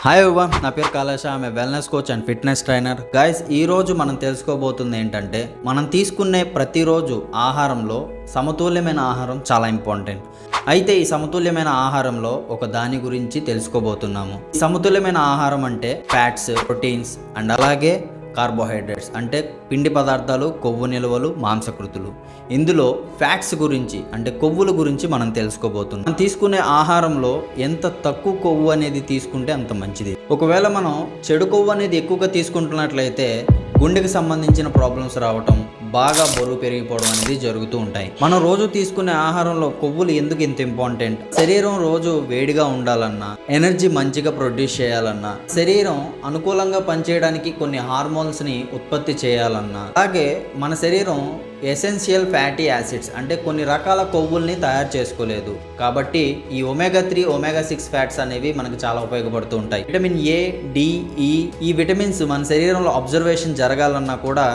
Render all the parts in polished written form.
Hi everyone, నా పేరు Kailash. I'm a wellness coach and fitness trainer. Guys, ఈ రోజు మనం తెలుసుకోబోతుంది ఏంటంటే, మనం తీసుకునే ప్రతిరోజు ఆహారంలో సమతుల్యమైన ఆహారం చాలా ఇంపార్టెంట్. అయితే ఈ సమతుల్యమైన ఆహారంలో ఒక దాని గురించి తెలుసుకోబోతున్నాము. ఈ సమతుల్యమైన ఆహారం అంటే ఫ్యాట్స్, ప్రోటీన్స్ అండ్ అలాగే కార్బోహైడ్రేట్స్ అంటే పిండి పదార్థాలు, కొవ్వు నిల్వలు, మాంసకృతులు. ఇందులో ఫ్యాట్స్ గురించి అంటే కొవ్వుల గురించి మనం తెలుసుకోబోతున్నాం. మనం తీసుకునే ఆహారంలో ఎంత తక్కువ కొవ్వు అనేది తీసుకుంటే అంత మంచిది. ఒకవేళ మనం చెడు కొవ్వు అనేది ఎక్కువగా తీసుకుంటున్నట్లయితే గుండెకి సంబంధించిన ప్రాబ్లమ్స్ రావటం, బాగా బరువు పెరిగిపోవడం అనేది జరుగుతూ ఉంటాయి. మనం రోజు తీసుకునే ఆహారంలో కొవ్వులు ఎందుకు ఇంత ఇంపార్టెంట్? శరీరం రోజు వేడిగా ఉండాలన్నా, ఎనర్జీ మంచిగా ప్రొడ్యూస్ చేయాలన్నా, శరీరం అనుకూలంగా పనిచేయడానికి కొన్ని హార్మోన్స్ ని ఉత్పత్తి చేయాలన్నా, అలాగే మన శరీరం ఎసెన్షియల్ ఫ్యాటీ యాసిడ్స్ అంటే కొన్ని రకాల కొవ్వుల్ని తయారు చేసుకోలేదు. కాబట్టి ఈ ఒమేగా 3, ఒమేగా 6 ఫ్యాట్స్ అనేవి మనకు చాలా ఉపయోగపడుతూ ఉంటాయి. విటమిన్ ఏ, డి, ఈ విటమిన్స్ మన శరీరంలో అబ్జర్వేషన్ జరగాలన్నా కూడా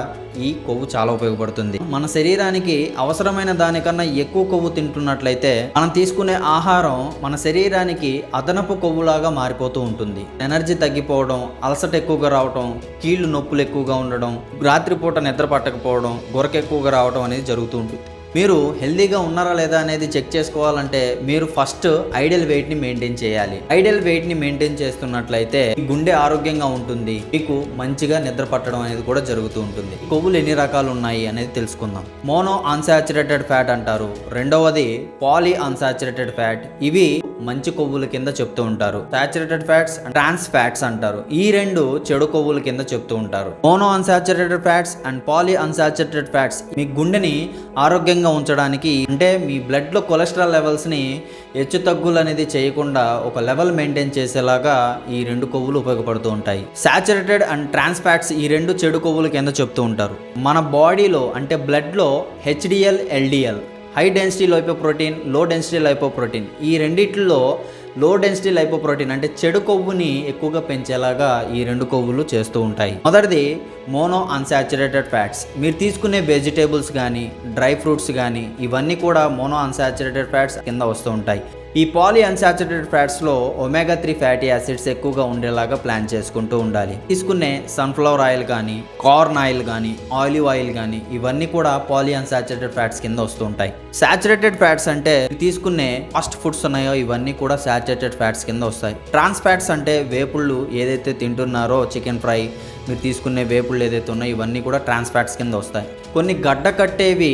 ఈ కొవ్వు చాలా ఉపయోగపడుతుంది. మన శరీరానికి అవసరమైన దానికన్నా ఎక్కువ కొవ్వు తింటున్నట్లయితే మనం తీసుకునే ఆహారం మన శరీరానికి అదనపు కొవ్వులాగా మారిపోతూ ఉంటుంది. ఎనర్జీ తగ్గిపోవడం, అలసట ఎక్కువగా రావడం, కీళ్లు నొప్పులు ఎక్కువగా ఉండడం, రాత్రిపూట నిద్ర పట్టకపోవడం, గొరక ఎక్కువగా రావడం అనేది జరుగుతూ ఉంటుంది. మీరు హెల్దీగా ఉన్నారా లేదా అనేది చెక్ చేసుకోవాలంటే మీరు ఫస్ట్ ఐడియల్ వెయిట్ ని మెయింటైన్ చేయాలి. ఐడియల్ వెయిట్ ని మెయింటైన్ చేస్తున్నట్లయితే గుండె ఆరోగ్యంగా ఉంటుంది, మీకు మంచిగా నిద్ర పట్టడం అనేది కూడా జరుగుతూ ఉంటుంది. కొవ్వులు ఎన్ని రకాలు ఉన్నాయి అనేది తెలుసుకుందాం. మోనో అన్సాచురేటెడ్ ఫ్యాట్ అంటారు, రెండవది పాలీ అన్సాచురేటెడ్ ఫ్యాట్. ఇవి మంచి కొవ్వుల కింద చెప్తూ ఉంటారు. సాచురేటెడ్ ఫ్యాట్స్, ట్రాన్స్ ఫ్యాట్స్ అంటారు. ఈ రెండు చెడు కొవ్వుల కింద చెప్తూ ఉంటారు. Mono unsaturated fats and poly unsaturated fats మీ గుండెని ఆరోగ్యంగా ఉంచడానికి, అంటే మీ బ్లడ్ లో కొలెస్ట్రాల్ లెవెల్స్ ని హెచ్చు తగ్గులు అనేది చేయకుండా ఒక లెవెల్ మెయింటైన్ చేసేలాగా ఈ రెండు కొవ్వులు ఉపయోగపడుతూ ఉంటాయి. సాచురేటెడ్ అండ్ ట్రాన్స్ ఫ్యాట్స్ ఈ రెండు చెడు కొవ్వుల కింద చెప్తూ ఉంటారు. మన బాడీలో అంటే బ్లడ్ లో HDL, LDL, high density lipoprotein, low density lipoprotein, ఈ రెండిట్లో లో డెన్సిటీ లైపోప్రోటీన్ అంటే చెడు కొవ్వుని ఎక్కువగా పెంచేలాగా ఈ రెండు కొవ్వులు చేస్తూ ఉంటాయి. మొదటిది మోనో అన్సాచురేటెడ్ ఫ్యాట్స్. మీరు తీసుకునే వెజిటేబుల్స్ కానీ, డ్రై ఫ్రూట్స్ కానీ ఇవన్నీ కూడా మోనో అన్సాచురేటెడ్ ఫ్యాట్స్ కింద వస్తూ ఉంటాయి. ఈ పాలీ అన్సాచురేటెడ్ ఫ్యాట్స్లో ఒమేగా 3 ఫ్యాటీ యాసిడ్స్ ఎక్కువగా ఉండేలాగా ప్లాన్ చేసుకుంటూ ఉండాలి. తీసుకునే సన్ఫ్లవర్ ఆయిల్ కానీ, కార్న్ ఆయిల్ కానీ, ఆలివ్ ఆయిల్ కానీ ఇవన్నీ కూడా పాలీ అన్సాచురేటెడ్ ఫ్యాట్స్ కింద వస్తూ ఉంటాయి. సాచురేటెడ్ ఫ్యాట్స్ అంటే తీసుకునే ఫాస్ట్ ఫుడ్స్ ఉన్నాయో ఇవన్నీ కూడా సాచురేటెడ్ ఫ్యాట్స్ కింద వస్తాయి. ట్రాన్స్ ఫ్యాట్స్ అంటే వేపుళ్ళు ఏదైతే తింటున్నారో, చికెన్ ఫ్రై, మీరు తీసుకునే వేపుళ్ళు ఏదైతే ఉన్నాయో ఇవన్నీ కూడా ట్రాన్స్ ఫ్యాట్స్ కింద వస్తాయి. కొన్ని గడ్డ కట్టేవి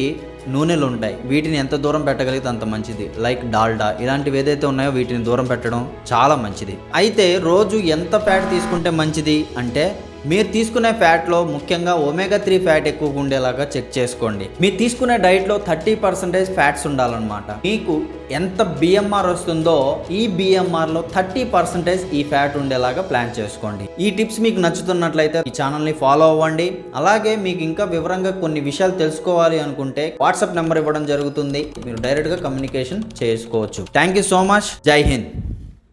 నూనెలు ఉంటాయి, వీటిని ఎంత దూరం పెట్టగలిగితే అంత మంచిది. లైక్ డాల్డా ఇలాంటివి ఏదైతే ఉన్నాయో వీటిని దూరం పెట్టడం చాలా మంచిది. అయితే రోజు ఎంత ఫ్యాట్ తీసుకుంటే మంచిది అంటే, మీరు తీసుకునే ఫ్యాట్లో ముఖ్యంగా ఒమేగా 3 ఫ్యాట్ ఎక్కువగా ఉండేలాగా చెక్ చేసుకోండి. మీరు తీసుకునే డైట్లో 30% ఫ్యాట్స్ ఉండాలన్నమాట. మీకు ఎంత బిఎంఆర్ వస్తుందో ఈ బిఎంఆర్లో 30% ఈ ఫ్యాట్ ఉండేలాగా ప్లాన్ చేసుకోండి. ఈ టిప్స్ మీకు నచ్చుతున్నట్లయితే ఈ ఛానల్ని ఫాలో అవ్వండి. అలాగే మీకు ఇంకా వివరంగా కొన్ని విషయాలు తెలుసుకోవాలి అనుకుంటే వాట్సాప్ నెంబర్ ఇవ్వడం జరుగుతుంది, మీరు డైరెక్ట్గా కమ్యూనికేషన్ చేసుకోవచ్చు. Thank you so much. జై హింద్.